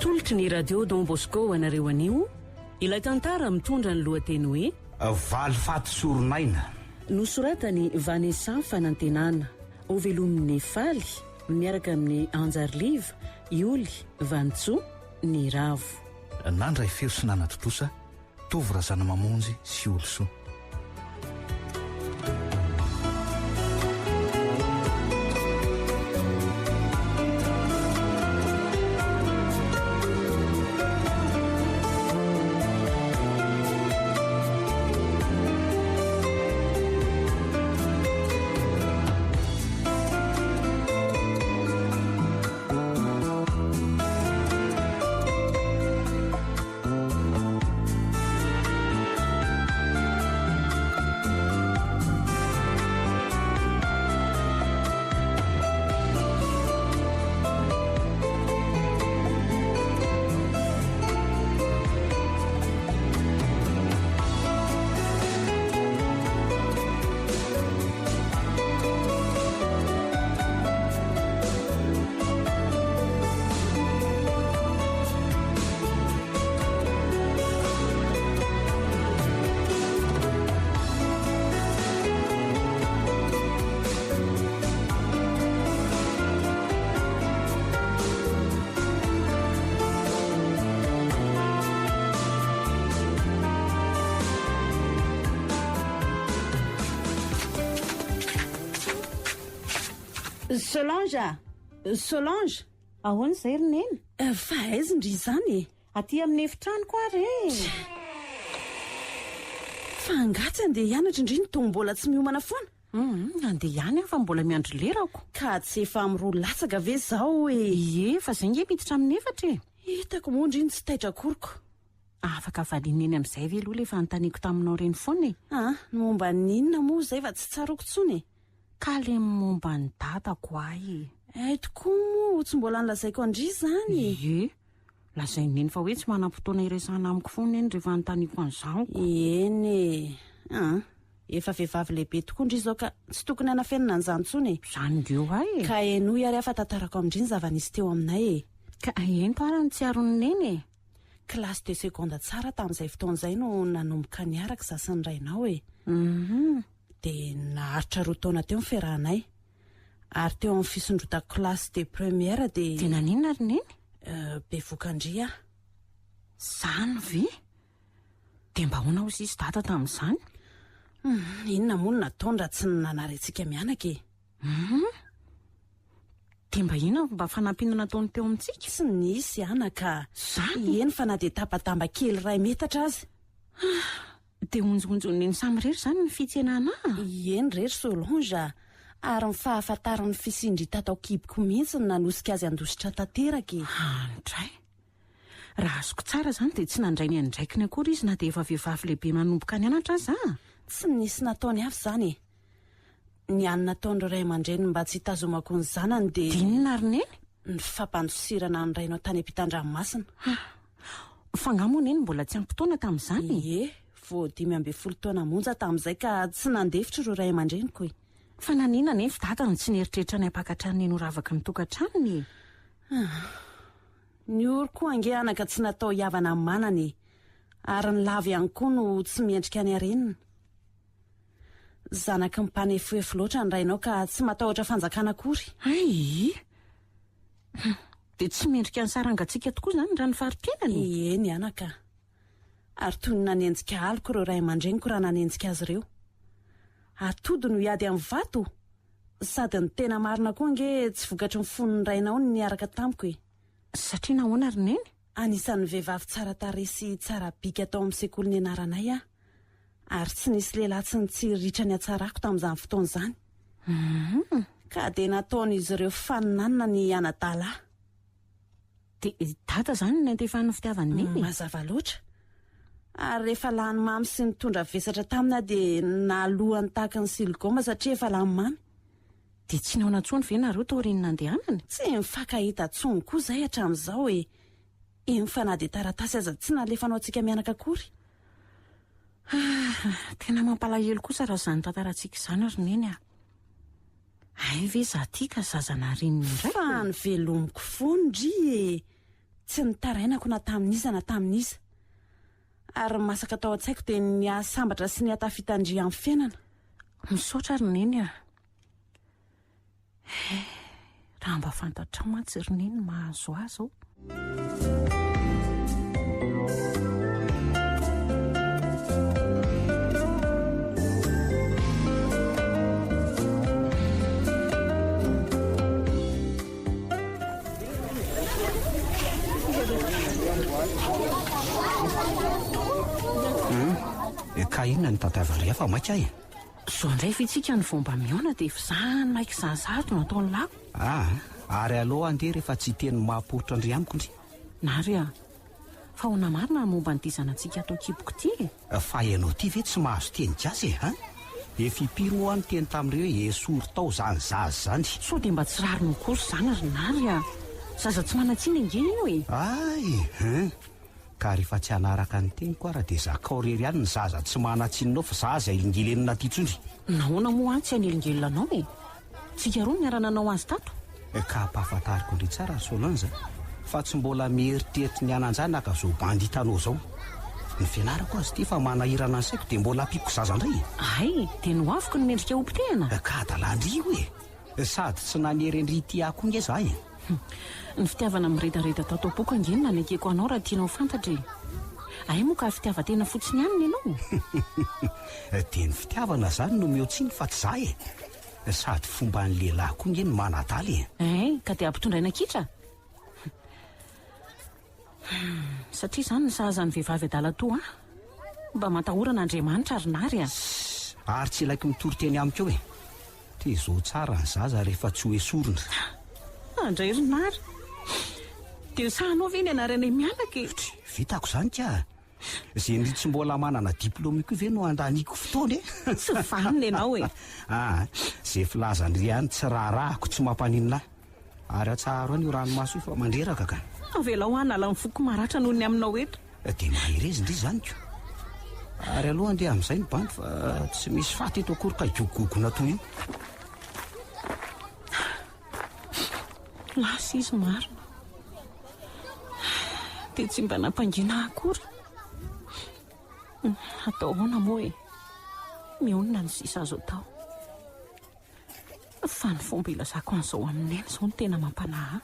tolotry ny radio don bosco anareo anio ilay tantara mitondra ny lohateny hoe Valifaty soron'aina nosoratany Vanessa fanantenana ao velomin'ny faly miaraka amin'ny anjariliva ioly vantso ny ravo nandray feo sy nanatotosa tovy razana mamonjy sy oloso. Solange ahoana izay ronena fa aizindry izany aty amin'ny efitrano koa re fa angatsy andeha hianatra indriny tong mbola tsy miomana foana andeha ihany aho fa mbola miandro lerako ka tsy efa amiroa lasaka ve zao ie fa zay nge miditra amin'ny efatra hitako moa indriny tsy taitra koroko afaka valineny amin'izay ve aloha le fa notaniako taminao reny foana momba ninona moa zay fa tsy tsaroko tsony ka le momba ny dadako ahy tokoa moa tsy mbola nilazaiko andry zany ie lazay neny fa hoe tsy manam-potoana iresana amiko foana eny rehefa notaniako an'izanoko eny efa vehivavy lehibe tokoa indry zao ka tsy tokony hanafenina an'izany tsony zany ndreo ahy ka eno ary afa tantarako amindriny zava-nisy teo aminay ka ento arany tsy arony neny klasy de seconde tsara tamin'izay fotoan'izay no nanomboka niaraka za sy ny rainao de naharitra roa taona teo nyferahanay ary teo amin'ny fisondrotako klasy de première de naninona ry neny be vokandria zany ve de mba hoana ho sisy data tamin'izany inona moa no nataondra tsy nanaretsika mianaka de mba inona mba fanampina nataony teo amintsika tsy nisy anaka zany eny fa na de tapatamba kely ray metatra azy de onjonjoniny samy rery zany ny fitsenana eny rery Solange ary ny fahafantaran'ny fisindry tatao kiboko mihitsy ny nanosika azy andositra tanteraka Indray raha azoko tsara zany de tsy nandray ny andraikiny akory izy na de efa vehivavy lehibe manomboka ny anatra aza tsy nisy nataony avy zany ny any nataon'ireo ray aman-dreny mba tsy hitazomako ny zanany de inona ry neny ny fampandosirana ny rainao tany ampitan-dranomasina fa ngamo neny mbola tsy ampitoana tamin'izany vo 12 taona monja tamin'izay ka tsy nandefitra ireo ray aman-dreniko fa nanina nefa dadany tsy nieritreritra ny ampakatranony noravaka ny tokantranony ny ory koa ange anaka tsy natao hiavana amin'ny manany ary ny lava ihany koa no tsy miendrika ny arenina zanaky mimpanefoefo loatra ny rainao ka tsy matahotra fanjakana akory de tsy miendrika ny sarangatsika tokoa zany raha ny farim-piainany eny anaka ary toy ny nanenjika aliko ireo ray aman-dreniko raha nanenjika azy ireo atody no hiady amin'ny vato sady ny tena marina koa nge tsy vokatry ny fonony rainao ny niaraka tamiko satria nahoana ry neny anisan'ny vehivavy tsara taresy tsara bika atao amin'ny sekoly ny anaranay ary tsy nisy lehilahy tsy nitsiriritra ny atsarako tamin'izany fotoana izany ka de nataon'izy ireo faninanina ny anadala de data zany ny antefan'ny fitiavany neny mazava loatra ary rehefa lany mamy sy nitondra vesatra tamina de nalohany tahaka ny siligoma satria efa lany mamy de tsy naona tsony ve nareo taoriny nandehanany tsy mifankahita tsony koa zay hatramin'izao fa na de taratasy aza tsy nalefanao antsika mianaka akory tena mampalahelo kosa raha zany tantarantsika izany ry neny ay ve za tia ka zazana reny indray fa ny velomiko foandry tsy nitarainako na tamin'iza na tamin'iza ary masaka tao an-tsaiko dia ny asambatra sy ny atafitandria amin'ny fiainana. Misaotra roneny a. Raha mba fantatra mantsy roneny mahazo azo. Ka inona ny tantavaria fa maika e? So indray fitsika ny vomba miona dia fizahany maika zazato nataony lako. Ary aloha andeha rehefa tsy teny mahaporitra andry amiko ndry. Nary a, fa ho namarina momba ny dizanantsika atao kiboko ty e. Fa ianao ty ve tsy mahazo teny gasy e? Efa impiry moa ny teny tamin'ireo esory tao zany zaza zany. So dia mba tsy rary nokoso zany ry nary a. Zaza tsy manatsiny angeny io e. Ka rehefa tsy hanaraka ny teny koa raha dia zakao rery ihany ny zaza tsy manatsinonao fa zaza ilingelenina ty tsondry. Nahoana moa tsy hanelingely anao e. Tsika roa niarana anao azy tato. Ka mpahafantariko indray tsara Solange fa tsy mbola mieritreritra ny ananjana ka zo bandy hitanao zao. Ny fianarako azy ty fa manahirana ny saiko dia mbola ampiko zaza indray. Ay, dia noaviko ny mendrika ompitehana. Ka dalandrio e. Sady tsy nanerendry ty ako nge za e. Ny fitiavana miredareda tao boky angenina ny akeko anao raha tianao fantatra. Ay moa ka fitiavatena fotsiny ihany ianao. Dia ny fitiavana zany no mihoatsiny fa tsy za e. Sady fomba ny lehilahy koa nge ny manadaly e. Ka dia ampitondraina kitra. Satria zany ny sahazany vehivavy adala to mba matahorana Andriamanitra ary nary a. Ary tsy ilaiko mitory teny amiko eo e. Te zo tsara ny zaza rehefa tsy ho esorina. Andray ry nary. Dia sahanao ve ny anarana mianaka e? Vitako zany ka. Zay ny tsy mbola manana diplôme koa ve no andaniko fotoana e. Tsy vanina ianao e. Zay filazany ry ihany tsy raharahako tsy mampaninina. Ary atsaharo any io ranomaso io fa mandreraka ka. Avela ho anala ny foko maratra noho ny aminao eto. Dia mahirezy ndry zany ko. Ary aloha andeha amin'izay ny bandy fa tsy misy faty eto akory ka igogogona toy io. Lasa izy marina. Dia tsy mba nampangina akory. Atao hoana moa e. Mionona ny sisa azo atao. Fa ny fomba ilazako an'izao amin'ny eny izao no tena mampanahy.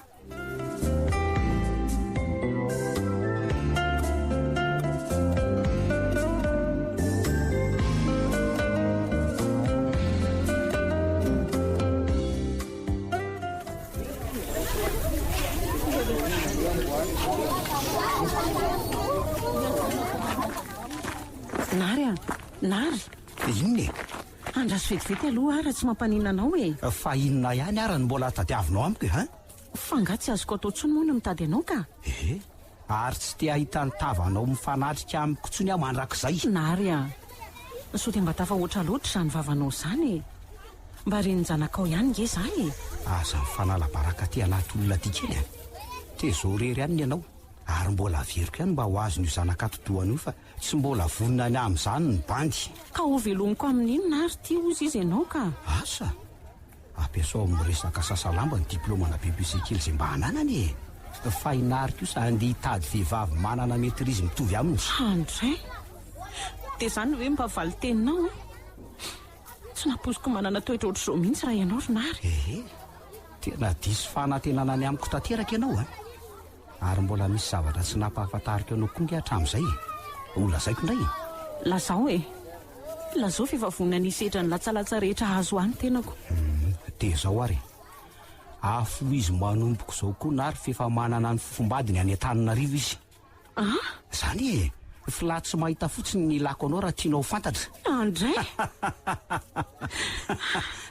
Nary a, nary. Inona e? Andraso vetivety aloha ara tsy mampanina anao e. Fa inona ihany ara ny mbola tadiavinao amiko e? Fa nga tsy azoko atao tsony moa no mitady anao ka. Ary tsy te ahita ny tavanao mifanatrika amiko tsony aho mandrakizay. Nary a, so dia mba tafahoatra loatra izany vavanao izany e. Mba reny janakao ihany nge za e. Aza mifanalabaraka ty anaty olona ty kely a. Te zo rery ihany ianao. Ary mbola averiko ihany mba ho azon'io zanakatodohana io fa tsy mbola vonina ny amin'izany ny bandy. Ka ho velomiko amin'iny nary ty ozy izy ianao ka. Asa ampiasao miresaka sasalamba ny diplômana BBC kely izay mba hananany e. Fa inariko io sa andeha hitady vehivavy manana maîtrise mitovy aminy. Indray. Dia zany hoe mpavaly teninao e. Tsy naposiko manana toetra ohatr'izao mihitsy raha ianao ry nary. Tena diso fanantenana ny amiko tanteraka ianao a. Ary mbola misy zavatra tsy nampahafantariko anao koa nge hatramin'izay e. Ho lazaiko indray e. Lazao e. Lazao fivavonina ny sedra ny latsalatsa rehetra azo any tenako. Dia zao ary. Afo izy manompoko izao koa nary fefa manana ny fofombadiny any Antananarivo izy. Zany e. Filahy tsy mahita fotsiny ny lako anao raha tianao fantatra. Andray.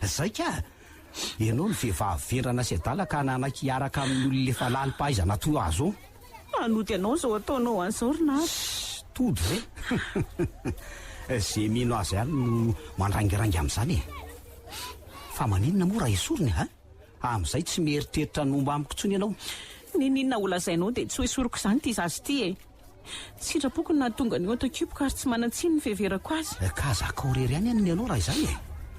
Zay ka. Ianao ny vehivavy vendrana sy adala ka nanak-iaraka amin'ny olona efa lalim-pahaizana toa azo. Anoty anao zao ataonao an'izao ry nary. Todo ve? Zay mino azy ihany no mandrangirangy amin'izany e. Fa maninona moa raha esoriny amin'izay tsy mieritreritra nomba amiko tsony ianao. Ninona ho lazainao dia tsy ho esoriko izany ty zazy ty e. Sitrapoko ny nahatonga ny otakipoko ary tsy manatsiny ny fiheverako azy. Ka zakao rery ihany any ianao raha izany e.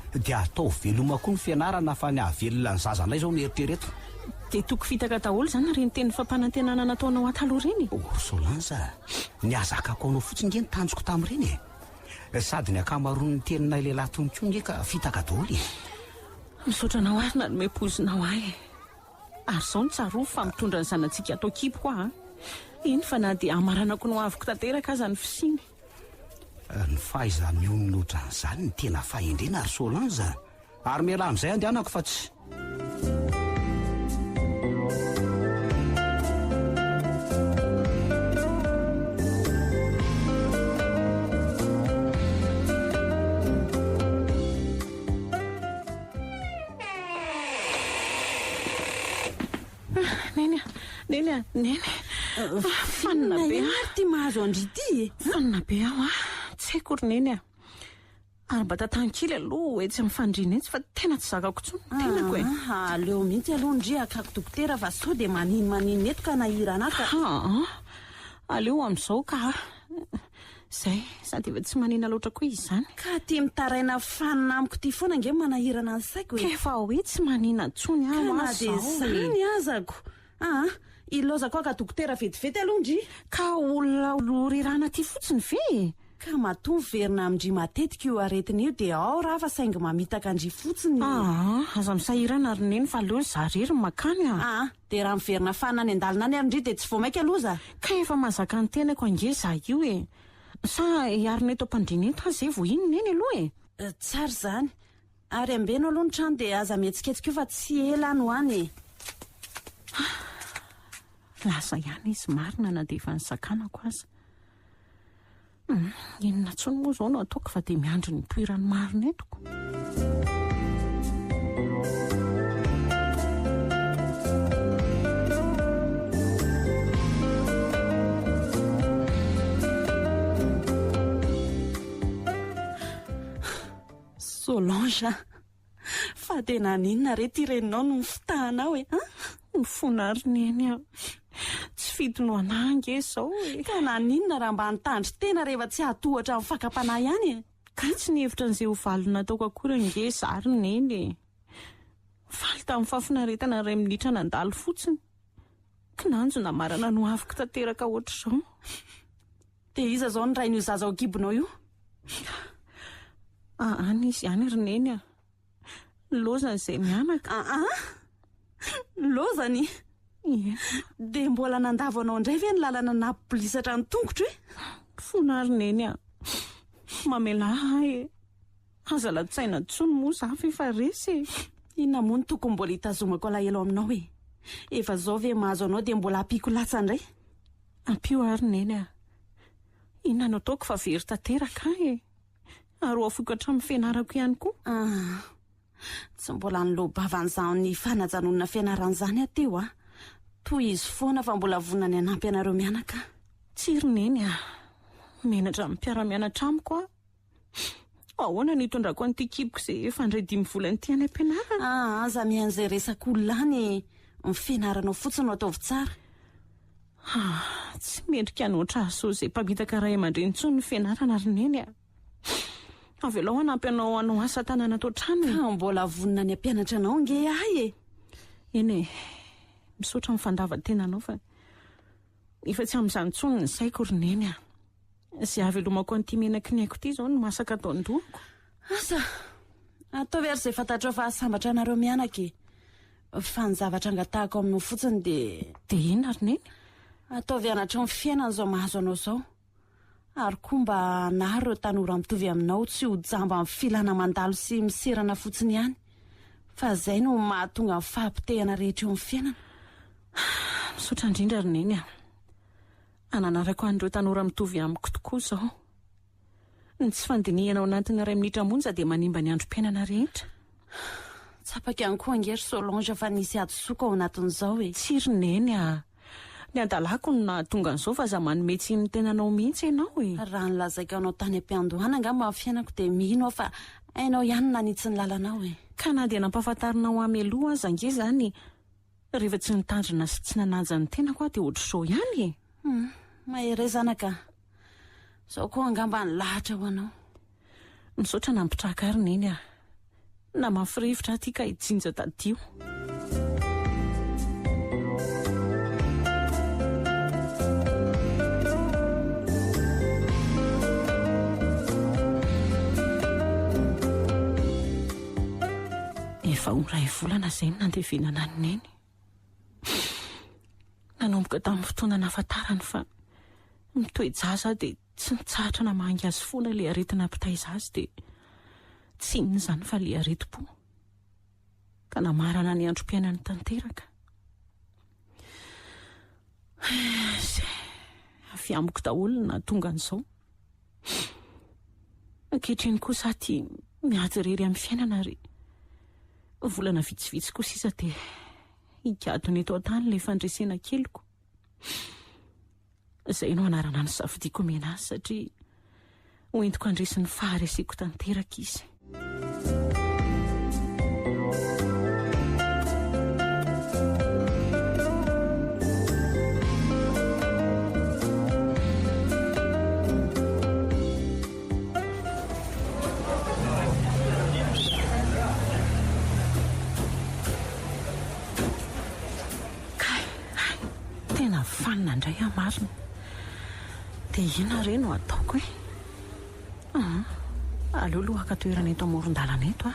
Dia atao veloma koa ny fianarana fa ny ahavelona ny zazanay zao mieritrereta. dia toko fitaka daholo izany reny teny fampanantenana nataonao ataloha reny. Solanza, ny azakako anao fotsiny nge ny tanjoko tamin'ireny sady ny akamaroan'ny teninay lehilahy tomoko nge ka fitaka daholo misaotra anao ary na nomem-pozinao ahy ary izao ny tsaroa fa mitondra ny zanantsika atao kipo koa iny fa na dia amaranako no aviko tanteraka aza ny fisiany. Ny fahaiza miononotra an'izany ny tena fahendrena ary Solanza, ary miala amin'izay andehanako fa tsy neny fanina be ty mahazo andrity fanina be aho tsy haiko ry neny ary mba tatankely aloha etsy mifandrina etsy fa tena tsy zakako tsony tenako aleo mihitsy aloha ndry akako dokotera fa sao dia maninina eto ka nahiranaka aleo amin'izao ka zay sady efa tsy manina loatra koa izy zany ka tia mitaraina fanina amiko ty foana nge manahirana ny saiko efa hoe tsy manina ntsony na dia zany azako ilozako aka dokotera vetivety aloha ndry ka olona lorirana ty fotsiny ve ka matomby verina amindry matetika io aretina io dia ao raha fa saingy mamitaka andry fotsiny aza misahirana ary neny fa aleo zarery makany dia raha miverina fanina any an-dalina any arindry dia tsy vao maika aloha za ka efa mazaka ny tenako ange za io sa iarina eto ampandrina eto azy vo iny neny aloha tsara zany ary ambeno aloha ny trano dia aza mihetsiketsika io fa tsy ela any ho any lasa ihany izy marina na dia efa nisakanako aza inona tsony moa izao no ataoko fa dia miandry ny poirany marina etoko Solange fa dia naninona re ty reninao no mifitahanao mifona ary neny tsy fidy no anange izao ka naninona raha mba nitandry tena rehefa tsy ahatohatra amin'ny fakapanahy ihany ka tsy nihevitra n'izay ho valina ataoko akory nge zary neny faly tamin'ny fafinaretana ray minitra nandalo fotsiny kinanjo namarana no aviko tanteraka ohatr'izao dia iza zao ny ray n'io zaza ao kibonao io any izy ihany ry neny lozany izay mianaka lozany dia mbola nandavanao indray ve ny lalana napolisatra ny tongotra fona ary neny mamela aza latsaina tsony moa za fefa resy inona moa ny tokony mbola hitazomako alahelo aminao efa zao ve mahazo anao dia mbola ampiko latsa indray ampio ary neny inona no ataoko fa very tanteraka ary afoko hatramin'ny fianarako ihany koa tsy mbola nylobavan'izany ny fanajanonana fianaran'izany ateo toy izy foana fa mbola vonany anampy anareo mianaka tsy ry neny menatra amin'ny mpiara-mianatra amiko ahoana nitondrako an'ity kiboko izay efa indray 5 volany ity any am-pianarana aza mian'izay resaka olona any ny fianaranao fotsiny no ataovy tsara tsy mendrika anoatra azo izay mpamitaka ray aman-dreny ntsony ny fianarana ry neny avy alao anampy anao anao asa tanàna atao trano mbola vonina ny ampianatra anao nge ahy eny misaotra mifandava-tena anao fa efa tsy amin'izany tsony ny saiko ry neny izay avy alomako an'ity menaky ny aiko ity izao no masaka atao an-dohako asa ataovy ary izay fantatrao fa sambatra anareo mianaka fa ny zavatra angatahako aminao fotsiny dia inona ry neny ataovy anatra ny fiainana izao mahazo anao izao ary koa mba nahary ireo tanora mitovy aminao tsy ho jamba amin'ny filana mandalo sy miserana fotsiny ihany fa izay no mahatonga ny fahampitehana rehetra eo amin'ny fiainana misaotra indrindra ry neny ananarako an'ireo tanora mitovy amiko tokoa izao ny tsy fandiniana ao anatin'ny 2 minitra monja dia manimba ny androm-piainana rehetra tsapaka ihany koa angery Solange fa nisy adosoka ao anatin'izao tsy ry neny ny andalako no nahatonga an'izao fa za manome tsy ny tenanao mihitsy ianao raha nylazaiko anao tany am-piandohana angamba amin'ny fiainako dia mino aho fa ainao ihany nanitsy ny lalanao ka na dia nampahafantarinao ameloha aza nge zany rehefa tsy nitandrina sy tsy nanaja ny tenako dia ohatr'izao ihany mahery zanaka zao koa angamba ny lahatra ho anao misaotra nampitraka ary neny na mafirivotra aty ka hijinja tadio efa iray volana izay nandevenana ny neny. Nanomboka tamin'ny fotoana nahafantarany fa mitoejaza dia tsy nitsahatra namahangy azy foana ilay aretina mpitaiza azy dia tsy inona izany fa ilay areti-po. Ka namarana ny androm-piainany tanteraka. Avy amiko daholo na tonga an'izao. Ankehitriny kosa aty miady irery amin'ny fiainana ary volana vitsivitsy kosa isa dia hikadony eto an-tany ilay fandresena keliko. Izay no anarana ny safidiako mena azy satria hoentiko andresy ny fahareseko tanteraka izy. Tena fanina indray marina. Dia ina re no ataoko e? Aleoloha akatoerana eto amoron-dalana eto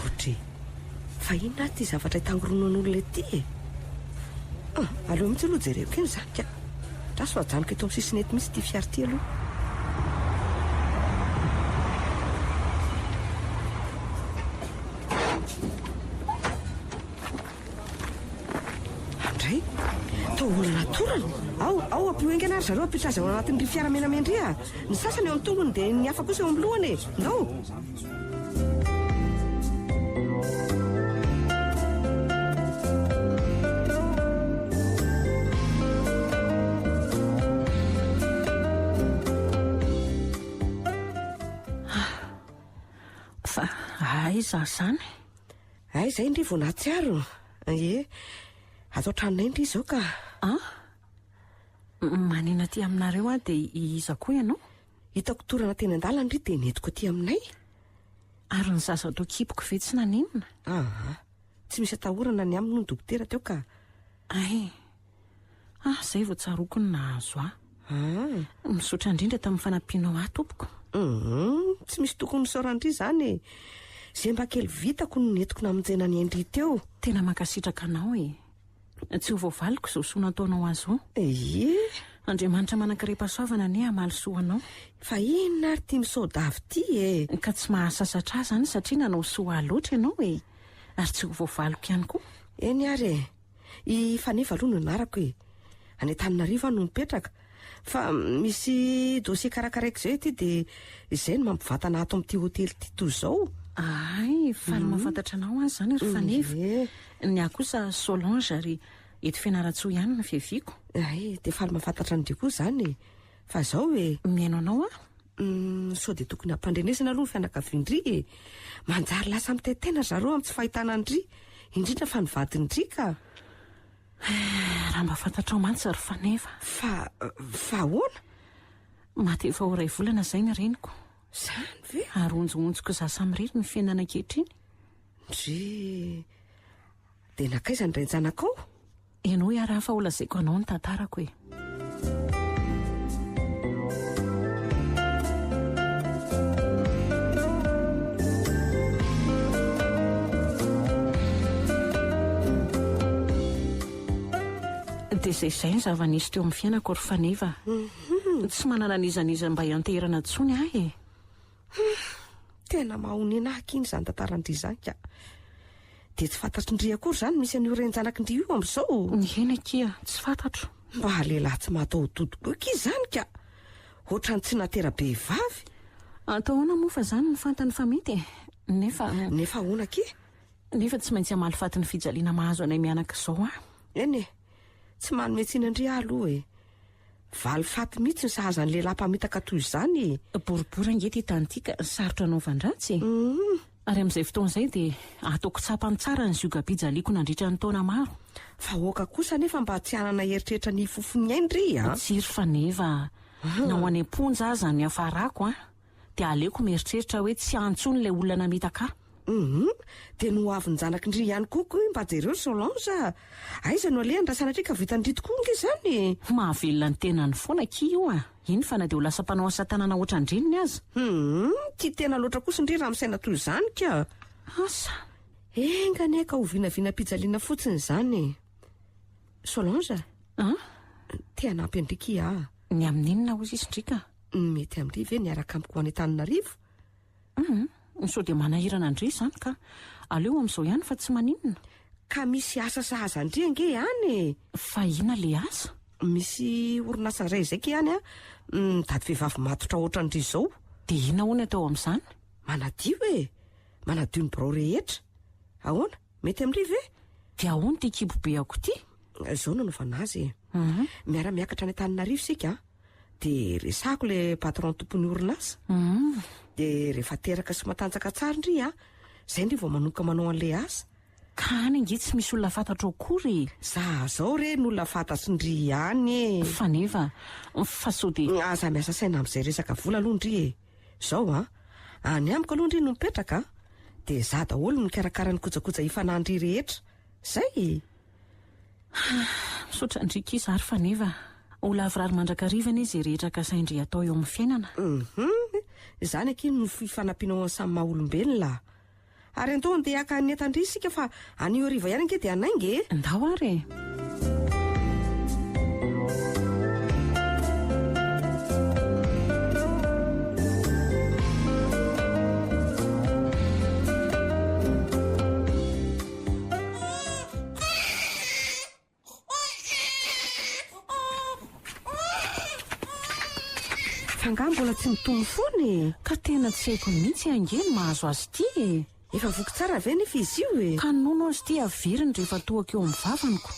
Otry, fa inona ty zavatra hitangoronan'olona ety e? Aleo mihitsy aloha jereko eny izany ka. Raso ajanoko eto amin'ny sisiny eto mihitsy ty fiara ty aloha. Indray, tao olana torana. Ao ampioengana ary zareo ampitraza ao anatin'ny fiara menamendry a. Ny sasany eo amin'ny tongony dia ny hafa kosa eo amin'ny lohany e. Ndao. Fa aiza izany? Ay, izay indry vao nahatsiaro. Ie, atao tranonay indry izao ka. Manina aty aminareo dia iza koa ianao? Hitako torana teny an-dalana indry dia netiko aty aminay. Ary ny zaza atao kipoko ve tsy naninona? Tsy misy atahorana ny aminy no dokotera teo ka. Izay vao tsaroko ny nahazo misaotra indrindra tamin'ny fanampianao tompoko. Tsy misy tokony soran'indry izany e. Izay mba kely vitako no netiko namonjena ny Indray teo. Tena mankasitraka anao e. Tsy ho voavaliko izao soa nataonao azy ho. Andriamanitra manan-karepasoavana ne hamalisoanao. Fa inona ary ty misaodavy ty e? Ka tsy mahasasatra azy izany satria nanao soa loatra ianao e. Ary tsy ho voavaliko ihany koa. Eny ary e. I Faneva aloha no narako e. Any Antananarivo no mipetraka. Fa misy dosie karakaraika izay ty dia izay no mampivatana ato amin'ity hotely ty toy izao. Faly mahafantatra anao azy izany ry Faneva. Ny ahy kosa Solange ary eto Fianaratsoa ihany no fiaviako. Dia faly mahafantatra an'dio koa izany. Fa izao e. Mihaino anao sao dia tokony hampandrenesana aloha ny fianakaviandry e. Manjary lasa mitetena zareo amin'ny tsy fahitana andry. Indrindra fa nivadindry ka. Raha mba fantatrao mantsy ry Faneva. Fa ahoana? Maty efa ho iray volana izay ny reniko. Izany ve? Ary onjontsiko za samy rery ny fiainana ankehitriny. Ndry dia nakaiza ny renjanakao? Ianao ary hafa ho lazaiko anao ny tantarako e. Dia izay ny zava-nisy teo amin'ny fiainako ry Faneva. Tsy manana nizaniza mba hianterana intsony ahy e. Tena mahonena iny izany tantarandry izany ka. Dia tsy fantatro indry akory izany misy an'io renjanak'indry io amin'izao. Hena kia, tsy fantatro. Mba lehilahy tsy mahatao dodoka izany ka. Ohatrany tsy natera-behivavy. Atahoana moa fa izany ny fantany fa mety e. Nefa ahoana ke? Nefa tsy maintsy hamalifaty ny fijaliana mahazo anay mianaka izao Eny e. Tsy manome tsiny indry aloha e. Valifaty mihitsy ny sahazan'ny lehilahy mpamitaka toy izany. Boribory angety hitantika sarotra anaovan-dratsy. Ary amin'izay fotoana izay dia ataoko tsapany tsara ny ziogam-pijaliako nandritra ny taona maro. Fa oka kosa nefa mba tsy hanana heritreritra ny fofony indry Tsiry Faneva. Na ho any am-ponja aza ny hafarako dia aleoko mieritreritra hoe tsy antsony ilay olona namitaka. Dia no avy ny janak'indry ihany koa mba jereo Solange. Aiza no alehany raha sanatria ka vitandry tokoa nge izany. Mahavelona ny tenany foana ki io iny fa na dia ho lasa mpanao asa tanana ohatrandreniny aza. Tia tena loatra kosa indry raha misaina toy izany ka. Asa engany aka ho vinavina-pijaliana fotsiny izany. Solange tia hanampy andriky ny amin'inona ozy izy ndrika? Mety amin'ry ve niaraka amiko any Antananarivo? So dia manahirana andry izany ka aleo amin'izao ihany fa tsy maninona. Ka misy asa sahaza andry ange any? Fa ina le asa? Misy orinasa iray izay ke any mitady vehivavy matotra ohatran'ry izao. Dia ina hono atao amin'izany? Manadio manadio ny birao rehetra. Ahoana, mety amin'ry ve? Dia ahoana tia kibo be ako ty? Izao nanaovana azy. Miara-miakatra any Antananarivo isika dia resako le patron tompon'ny orinasa. Dia rehefa teraka sy matanjaka tsara ndry izay ndry vao manoka manao an'le asa. Ka any ange tsy misy olona fantatra akory. Za zao re ny olona fantatry ndry ihany. Fa nefa fa so dia aza miasa saina amin'izay resaka vola aloha ndry zao any amiko aloha ndry no mipetraka dia za daholo no karakara ny kojakoja ifanandry rehetra zay. Misaotra ndrika izy ary fa nefa olona avirary mandrakarivana izy rehetra kasaindry atao eo amin'ny fiainana. Izany aky no fifanampianao samy maha olombelona. Ary andao andeha aka ny entandry isika fa anio hariva ihany ange dia anainge. Ndao ary fanga mbola tsy mitombo foany. ka tena tsy haiko mihitsy ange ny mahazo azy ty. Efa voky tsara ve nefa izy io ka nono azy ty averiny rehefa toaka eo amin'ny vavaniko.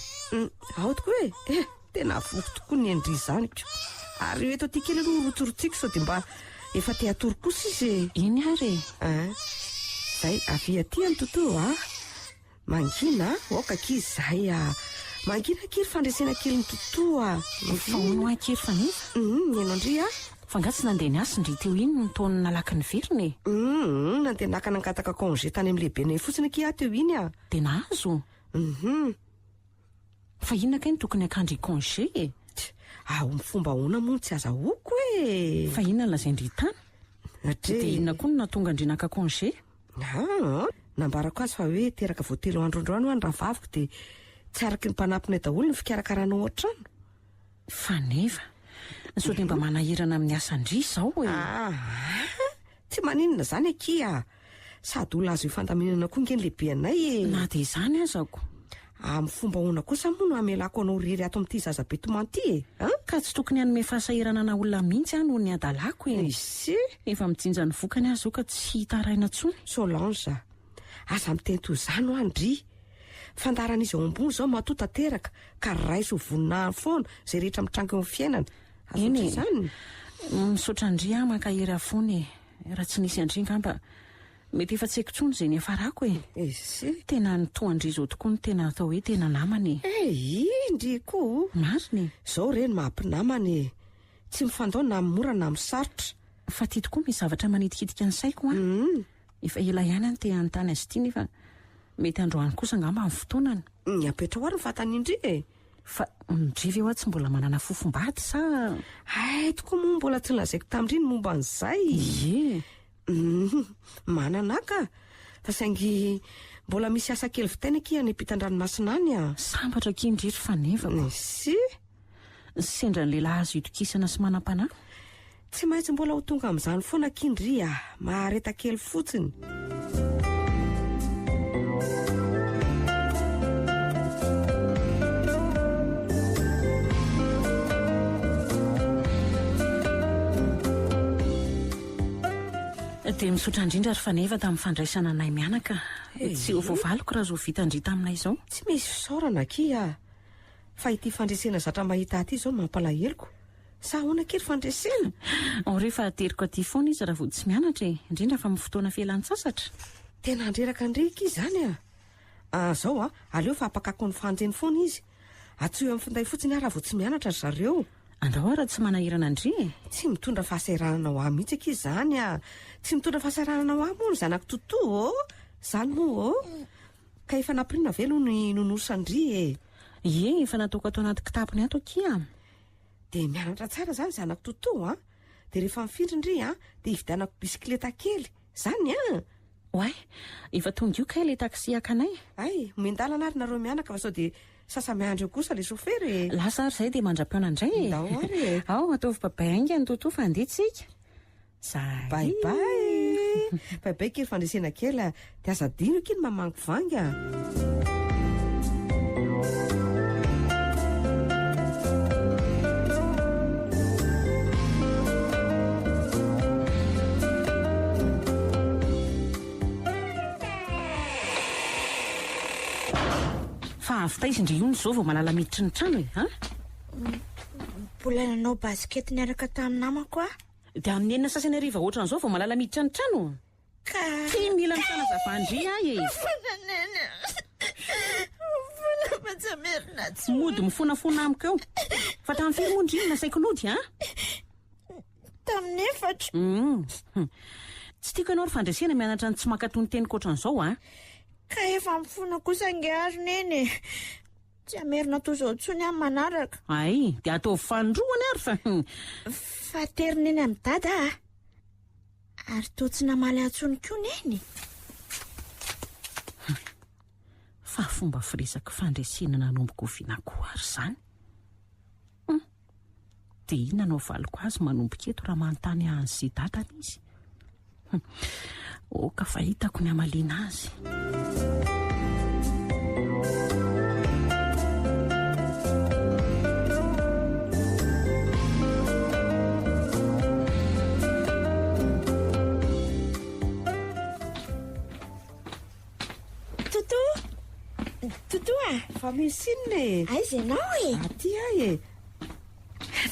Ao tokoa tena voky tokoa ny endry izanyko. Ary eto ty kely aloha rotsorotsiko sao dia mba efa te atoro kosa izy. Iny ary zay avy aty any tontolo mangina oka kizy zay mangina kiry fandraisana kely ny totoa. Fa hono akery fa nefa eno andry fa nga tsy nandeha ny asy ndry teo iny ny taony nalaky ny veriny. Nandeha naka nangataka congé tany amin'ny lehibeny fotsiny kia teo iny dia nahazo. Fa inona kay ny tokony akandry congé amin'ny fomba ahoana moa tsy azahoako fa inona lazaindry tany dia inona koa no natonga ndry naka congé? Nambarako azy fa hoe teraka voatelo androandroano any raha vaviko dia tsy araky ny mpanampinay daholo ny fikarakarana ohatrano. Fa nefa so dia mba manahirana amin'ny asa ndry izao tsy maninona zany akia sady olona azo ifandaminana koa nge ny lehibe anay na dia izany azako. Amin'ny fomba ahoana kosa moa no amelako anao rery ato amin'ity zazabe tomanty ka tsy tokony hanome fahasahirana na olona mihitsy no ny adalako efa mijinja ny vokany azy ka tsy hitaraina tsony. Solange aza mitento izany ho andry fandaran'izy ao ambony izao matota teraka ka raiso vonina foana izay rehetra mitranga eo amin'ny fiainana. Eny izany misaotra andry mankahery afony raha tsy nisy andry ngamba mety efa tsy haiko tsony izay ny afarako tena nitoandry izao tokoa ny tena atao hoe tena namany. Indry koa mariny izao reny mahampinamany tsy mifandao na mora na misarotra. Fa ty tokoa misy zavatra manitikitika ny saiko efa ela ihany any te anontany azy ity nefa mety androany kosa ngamba amin'ny fotoanany. Ny apetra ho ary ny fantany indry fa midrivy eo tsy mbola manana fofombady sa tokoa moa mbola tsy lazaiko tamindry ny momba an'izay. Mananaka fa saingy mbola misy asa kely vitaina kia ny ampitan-dranomasina any sambatra kindry fa nevako sendra ny lehilahy azo itokisana sy manam-panahy tsy maintsy mbola ho tonga amin'izany foana kindry mahareta kely fotsiny. dia misaotra indrindra ary fa nefa tamin'ny fandraisana anay mianaka tsy ho voavaliko raha zo vita ndry taminay izao. Tsy misy fisaorana kia fa ity fandresena zatra mahita aty izao mampalaheloko sa ahoana kely fandresena rehefa teriko aty foana izy raha vo tsy mianatra indrindra fa amin'ny fotoana fialan-tsasatra tena andreraka ndrika izany zao aleo fa apakako ny fanjeny foana izy atsoy amin'ny finday fotsiny raha vo tsy mianatra zareo. Andao raha tsy manahirana andry tsy mitondra fahasahiranana ho ahy mihitsy aky izany tsy mitondra fahasahiranana ho ahy moa ny zanako totoa zany moa ka efa nampirina velo ny nonosandry efa nataoko atao anaty kitapony ato akia dia mianatra tsara zany zanako totoa dia rehefa mifindry indry dia hividianako bisikleta kely zany oay efa tonga io kay le taksi akanay. ay mindalana ary nareo mianaka fa sao dia sasamiandro kosa le sofery lasa ary zay dia mandra-piona indray dao ary ao ataovy babay ainga ny totoa fanditsika zay baibay kely fandresena kely dia aza dino kely mamango vanga fa avitaizindry io ny zao vao malala miditry ny trano e ha bolananao baskety niaraka tamin'ny namako a dia amin'ny enina sasany ariva ohatran'izao vao malala miditra ny trano ka ty mila ny fanazavandry ahy e mody mifonafona amiko eo fa tamin'ny firy mondry iny nasaiko lody a tamin'ny efatra tsy tiako ianao ry fandresena mianatra ny tsy makatony teny koatran'izao a ka efa mifona kosa angehary neny tsy amerina toy izao tsony amin'ny manaraka ay dia atao fandroany ary fa tery neny amin'ny dada ary to tsy namaly antsony koa neny fa fomba firesaka fandresena nanomboko ovianako ary izany dia ina anao valiko azy manomboka eto raha manontany ahany sy dadany izy oka fa hitako ny amaliana azy Totoa fa misy inona e aiza ianao e aty ahy e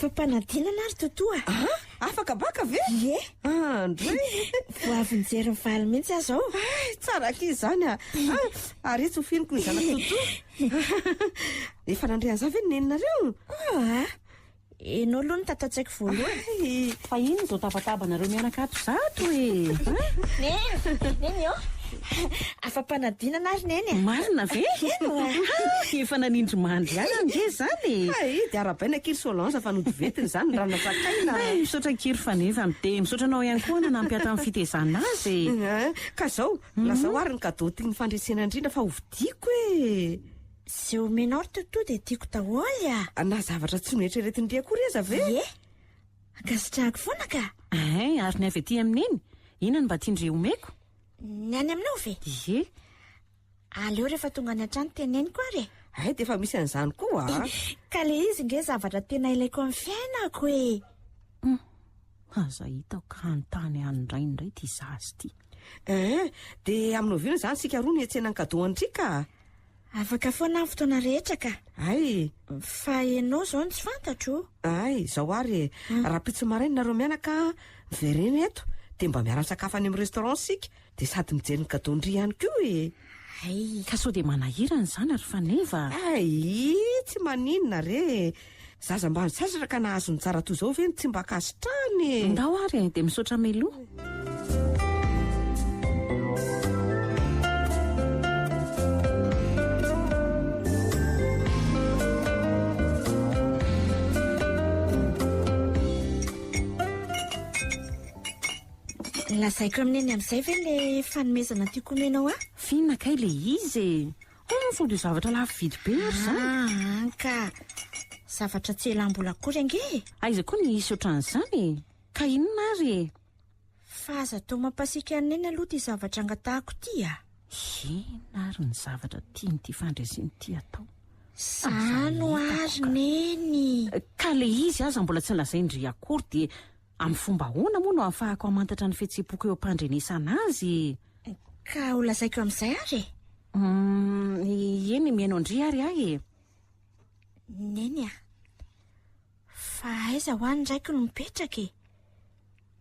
fa mpanadinana ary totoa afaka baka ve ie Indray vo avy nijery ny valy mihitsy aho zao tsara kizy zany ary tsy hofiniko ny zanako totoa efa nandrean'izay ve ny neninareo enao aloha ny tatatsaiko voalohany fa ino zao tavatabana reo mianakato zato e neny eo afa-panadinana ary neny marina ve efa nanindry mandry any ange zany dia arabaina kiry solange fa nodivetiny zany rana sakaina misaotra kiry fa nefa dia misaotra anao ihany koa nanampiata amin'ny fitezana azy ka zao lazao ary ny kadô tiany fandresena indrindra fa hovidiako e zay omenao ry totoa dia tiako daholy na zavatra tsy noeritreretindria kory eza ve ie akasitrahako foana ka ay ary ny avy aty amin'iny inona mba tiandre omeko ny any aminao ve ie aleo rehefa tonga ny an-trano teneniko ary ay dia efa misy an'izany koa ka le izy nge zavatra tena ilaiko amin'ny fiainako e aza hitako ka hanontany andray indray ty zazy ty dia aminao viana izany sika roa ny etsena ny kadô andrika afaka foana ny fotoana rehetra ka ay fa ianao zao ny tsy fantatro ay zao ary raha pitso marainy nareo mianaka miverena eto dia mba miara-sakafo any amin'ny restaurant sika dia sady mijery ny kadô ndry ihany koa e ay ka sao dia manahirana izany ary fa neva ay tsy maninona re zaza mba ny sasatra ka nahazo ny tsara toy izao ve ny tsy mba kasitrany ndao ary dia misaotra meloha lazaiko amin'eny amin'izay ve le fanomezana tiako omenao finona kay le izy sao dia zavatra lafo vidy be ary zany ka zavatra tsy elam-bola akory ange aiza koa ny isy ohatran'izany ka inona ary fa aza tao mampasika aneny aloha ty zavatra angatahako ty ina ary ny zavatra tiany ty fandresiny ty atao sano ary neny ka le izy aza mbola tsy nilazaindry akory dia amin'ny fomba hoana moa no ahafahako hamantatra ny fihetseham-poko eo ampandrenesana azy ka ho lazaiko amin'izay ary eny mihaino andry ary ahy neny fa aiza ho any ndraiky no mipetraka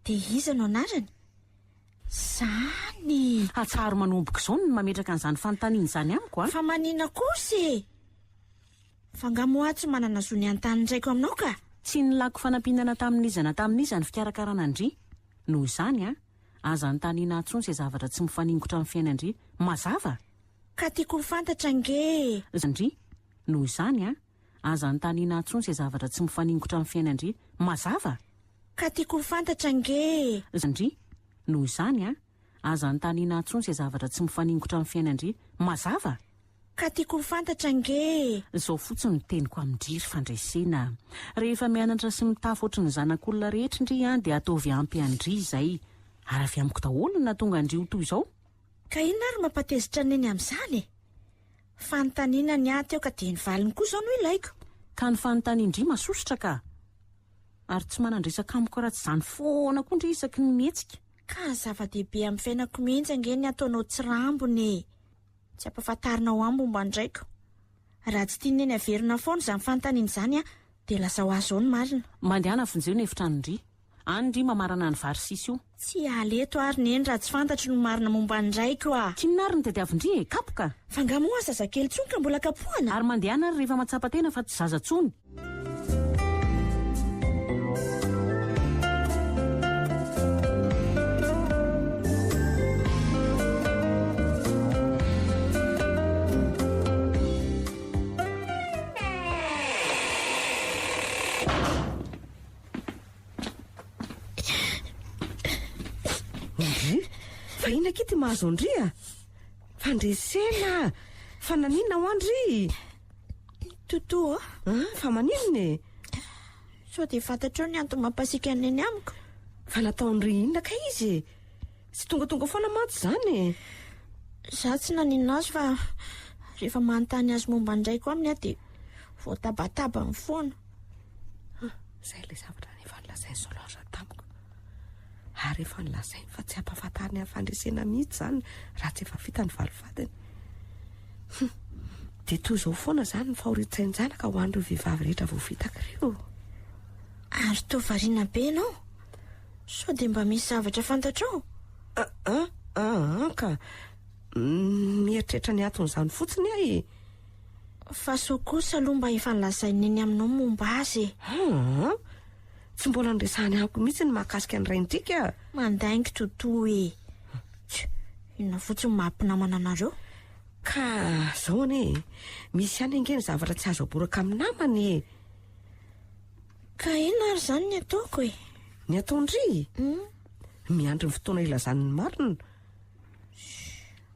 dia iza no anarany zany atsaro manomboka izao no mametraka an'izany fanontaniana izany amiko fa manina kosa fa ngamoatsy manana zo ny antany ndraiko aminao ka tsy nylako fanampinana tamin'izana tamin'izany fikarakarana andry noho izany aza nytaniana antsony izay zavatra tsy mifaningotra amin'ny fiainandry mazava ka tiako ho fantatra nge andry noho izany aza nytaniana antsony izay zavatra tsy mifaningotra amin'ny fiainandry mazava ka tiako ho fantatra nge andry noho izany aza nytaniana antsony izay zavatra tsy mifaningotra amin'ny fiainandry mazava ka tiako ho fantatra nge izao fotsiny ny teniko amindry ry fandraisena rehefa mianatra sy mitafy ohatry ny zanak'olona rehetra indry a dia ataovy ampy andry izay ary avy amiko daholo na tonga andry ho toy izao ka inona ary mampatezitra neny amin'izany e fanontaniana ny ahy teo ka dia nyvaliny koa izao no ilaiko ka ny fanontaniandry masosotra ka ary tsy manandresaka amiko raha tsy izany foana koa ndry isaky ny mihetsika ka zava-dehibe amin'ny fiainako mihitsy ange ny ataonao tsirambony tsy ampafantarina ho ambo mba ndraiko raha tsy tia neny averina foana izany fanontaniana izany a dia lasa ho azy ao ny marina mandehana vonjeo ny efitranondry andry mamarana ny varisisy io tsy aleto ary neny raha tsy fantatro ny marina momba ndraiko a kinonary ny tadiavindry e kapoka fangamoa zazakely tsony ka mbola kapohana ary mandehana ary rehefa matsapa-tena fa tsy zaza tsony fa ina kity mahazo andry a fandresena fa nanina ho andry totoa fa maninona e sao dia fantatrao ny antony mampasika neny amiko fa nataondry inona ka izy tsy tongatonga foana maty izany e za tsy nanina azy fa rehefa manontany azy momba ndraiko aminy a dia voatabataba ny foana izay ilay zavatra nefa nolazainy solange tamiko ary efa nilazainy fa tsy ampahafantariny amin'ny fandresena mihitsy izany raha tsy efa vita ny valifatiny dia toy izao foana izany ny fahoritsainy janaka ho an'ireo vehivavy rehetra vao vitaka ireo ary toa variana be ianao sao dia mba misy zavatra fantatrao ka mieritreritra ny aton'izany fotsiny ahy fa so kosa aloha mba efa nilazainy eny aminao momba azy tsy mbola nresahany amiko mihitsy ny mahakasika ny raintrika mandaingy totoa e inona fotsiny mahampinamana anareo ka zao ane misy ihany ange ny zavatra tsy azo aboraka amin'ny namany e ka ina ary izany ny ataoko e ny ataondry miandry ny fotoana ilazan'ny marina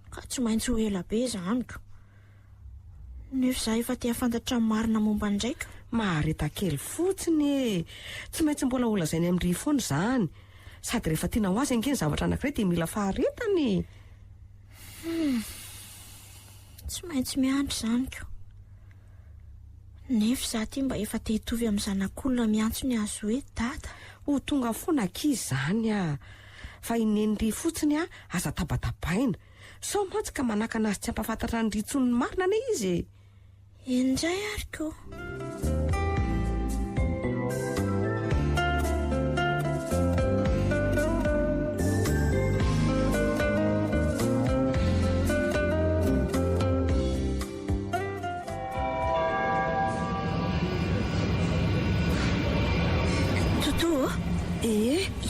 ka tsy maintsy ho ela be izanyko nefa za efa tia fantatra ny marina momba ndraika mahareta kely fotsiny e tsy maintsy mbola olazainy amin'ny ry foana izany sady rehefa tiana ho azy ange ny zavatra anankiray dia mila faharetany tsy maintsy miandry izanyko nefa za ty mba efa te hitovy amin'ny zanak'olona miantso ny azo hoe dada ho tonga foana ankizy izany a fa ineny ry fotsiny a aza tabatabaina sao mantsy ka manakana azy tsy ampahafantatra ny ritsony ny marina ane izy e indray aryko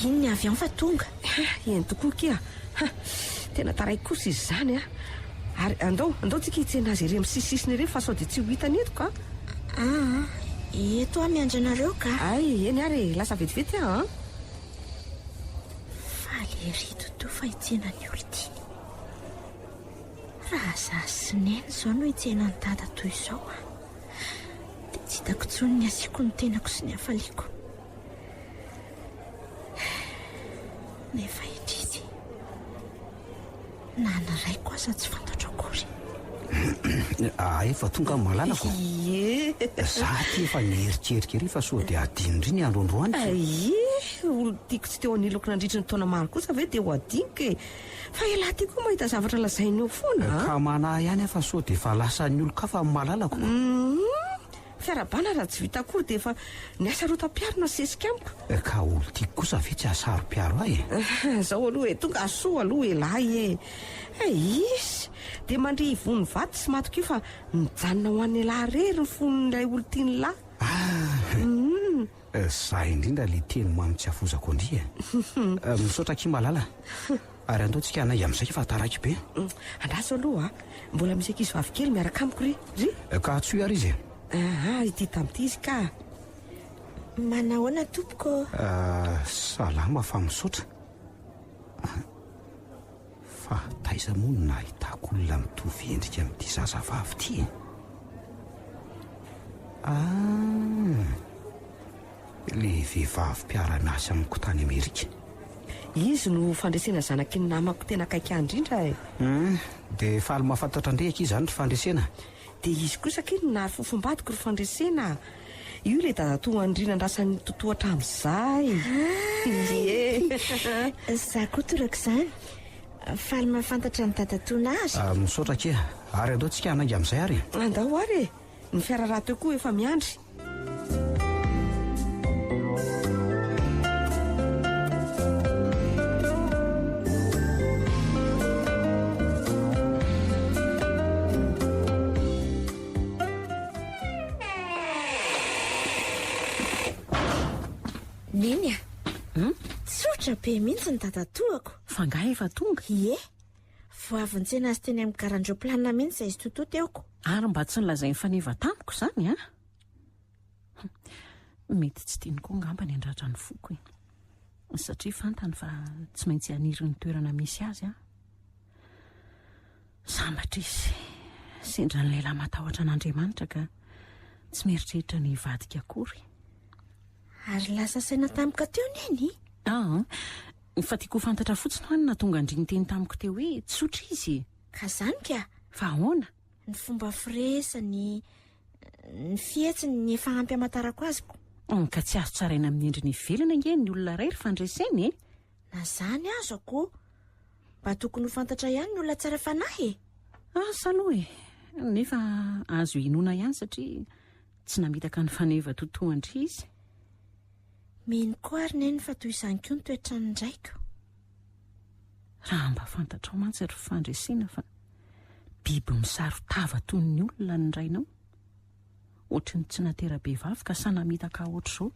iny ny avy an fa tonga eny tokoa kia tena taray kosa izy izany a ary andao tsika hitsena azy ire misisisiny ire fa sao dia tsy ho hitany eto ka eto a miandry anareo ka ay eny ary lasa vetivety a faly ry totoa fa hitsena ny olotiny raha za sy neny izao no hitsena ny dada toy izao a dia tsy hitako tsony ny asiako ny tenako sy ny hafaliako nefa idrizy na naray koa za tsy fantatra akory efa tonga malalako za ty efa nieritrerika ery fa sao dia adinindry ny androandroany olo tiako tsy teo aniloko nandritra ny taona maro kosa ve dia ho adiniko e fa ela ty koa mahita zavatra lazainy eo foana ka manahy ihany fa sao dia fa lasan'ny olo-kafa amin'ny malalako fiarabana raha tsy vita akory dia efa ny asa rotam-piarona sesika amiko ka olo tiako kosa ve tsy asaro-piaro ahy zao aloha e tonga asoa aloha elahy isy dia mandry ivony vaty sy matoko io fa mijanona ho an'ny lahy rery ny fon'ilay olo tiany lahy za indrindra le teny mamy tsy afozako andry misaotra ki malala ary andaontsika anay amin'izay fa taraiky be andraso aloha mbola misy ankizy vavikely miaraka amiko ry ka tsoy ary izy ity tamity izy ka manahoana tompoko salama fa misaotra fa taiza moa no nahitako olona mitovy endrika amin'ity zazavavy ity. Le vehivavy mpiara-miasa amiko tany Amerika. Izy no fandresena zanaky ny namako tena kaiky indrindra e. Dia faly mahafantatra ndreka izy zany ry fandresena. Dia izy kosa kely nary fofombadiko ry fandresena. Io le dadatoa andrina andrasan'ny totohatra amin'izay. Za koa torako izany. Faly mahafantatra ny dadatoana azy. Misaotra kea, ary andao tsika hanangy amin'izay ary. Andao ary e. Ny fiara raha teo koa efa miandry. Neny a? Tsotra be mihitsy ny dadatoako. Fangahy efa tonga. Ie, vao avy nitsena azy teny amin'ny garandreo planina mihitsy izay izy toto teoko. Ary mba tsy nilazay ny faneva tamiko izany a? Mety tsy tiany koa ngamba ny andratra ny foko e. Satria fantany fa tsy maintsy haniry ny toerana misy azy a. Sambatra izy sendra ny lehilahy matahotra an'Andriamanitra ka tsy mieritreritra ny vadika akory. Ary lasa saina tampoka teo neny? Fa tiako fantatra fotsiny hoany na tonga andriny teny tamiko teo hoe tsotra izy. Ka zany ka? Fa ahoana? Ny fomba firesany, ny fihetsiny, ny efa ampy amatarako azoko. Ka tsy azo tsaraina amin'ny endriny ivelana nge ny olona iray ry fandreseny e? Na zany azo ako. Mba tokony ho fantatra ihany ny olona tsara fanahy e. Saloha e. Nefa azo inona ihany satria tsy namitaka ny faneva totoandry izy. Mino koa ary neny fa toy izany koa ny toetrany indraiko. Raha mba fantatrao mantsy ry fandresena fa biby misaro-tava toy ny olona ny rainao. Ohatry ny tsy natera-be vavy ka sa namitaka ohatr'izao.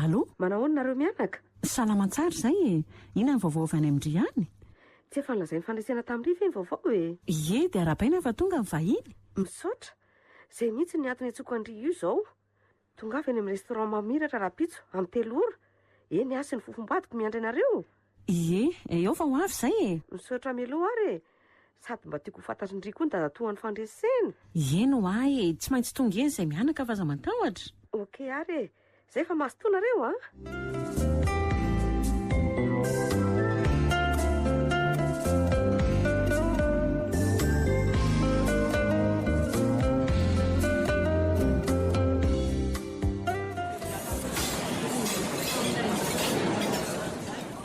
Allo? Manao nareo mianaka? Salamantsara izay e. Ina ny vaovao avy any amin'ny Driany? Tsy efa nilazay ny fandresena tamin'riva ny vaovao e. Ie, dia arapaina fa tonga ny vahiny. Misaotra. Izay mihitsy ny antony antsoko andry io izao. Tonga avy any amin'ny restaurant mamiratra rapitso amin'ny 3 ora. Eny asy ny fofombadiko miandry anareo. Ie, eo fa ho avy izay e. Misaotra meloa ary e. Sady mba tiako fantatry indry koa ny dadatoan'ny fandresena. Eno ahy e, tsy maintsy tonga eny izay mianaka fa aza matahotra. Okey ary e. Zay fa masotonareo a?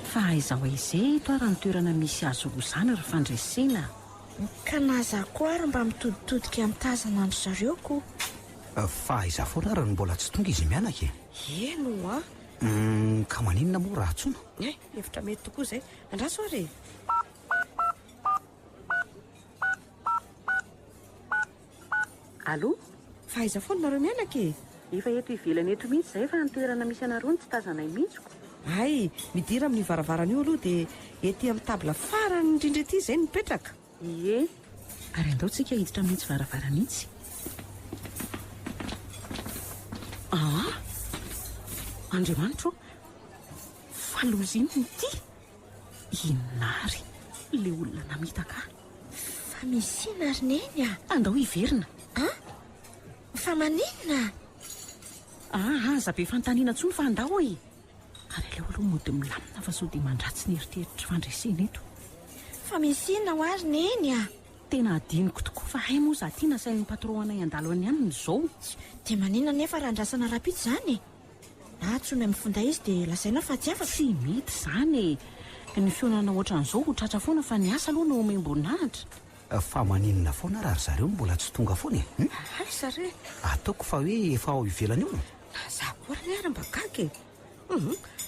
Fa aiza ho izay eto ary ny toerana misy azo rozana ry fandresena. Ka naza koa ary mba mitoditodika amin'ny tazana andro zareo koa. Fa aiza foana ary ny mbola tsy tonga izy mianaka e. Eno a? Ka maninona moa raha tsona? Efitra mety tokoa izay. Andraso ary. Allo? Fa aiza foana nareo mianaka e? Efa eto ivelany eto mihitsy izay fa ny toerana misy anareo ny tsy tazanay mihitsiko. Ay, midira amin'ny varavarana io aloha dia ety amin'ny tabla farany indrindra ety izay mipetraka. Ie, ary andao tsika hiditra mihitsy varavarana itsy. Andriamanitro, faloziny ity. Inary, le olona namitaka. Fa misy ina ary neny a? Andao hiverina. Fa maninona? Aza be fantaniana tsony fa andao e. Ary ileo aloha mody milamina fa sao dia mandratsy ny eritreritry fandresena eto. Fa misy ina ho ary neny a? Tena adiniko tokoa fa hay moa za tiana sain'ny patron-anay andalo any ihany izao. Dia maninona nefa raha andrasana rapito izany e? Na tsony amin'ny fonda izy dia lasaina fa tsy afaka. Tsy mety izany e. Ny fionana ohatran'izao ho tratra foana fa ny asa aloha no omem-boninahitra. Fa maninona foana raha zareo mbola tsy tonga foana e. Ay zareo. Ataoko fa hoe efa ao ivelany io. Za koa ary ary mba gaga e.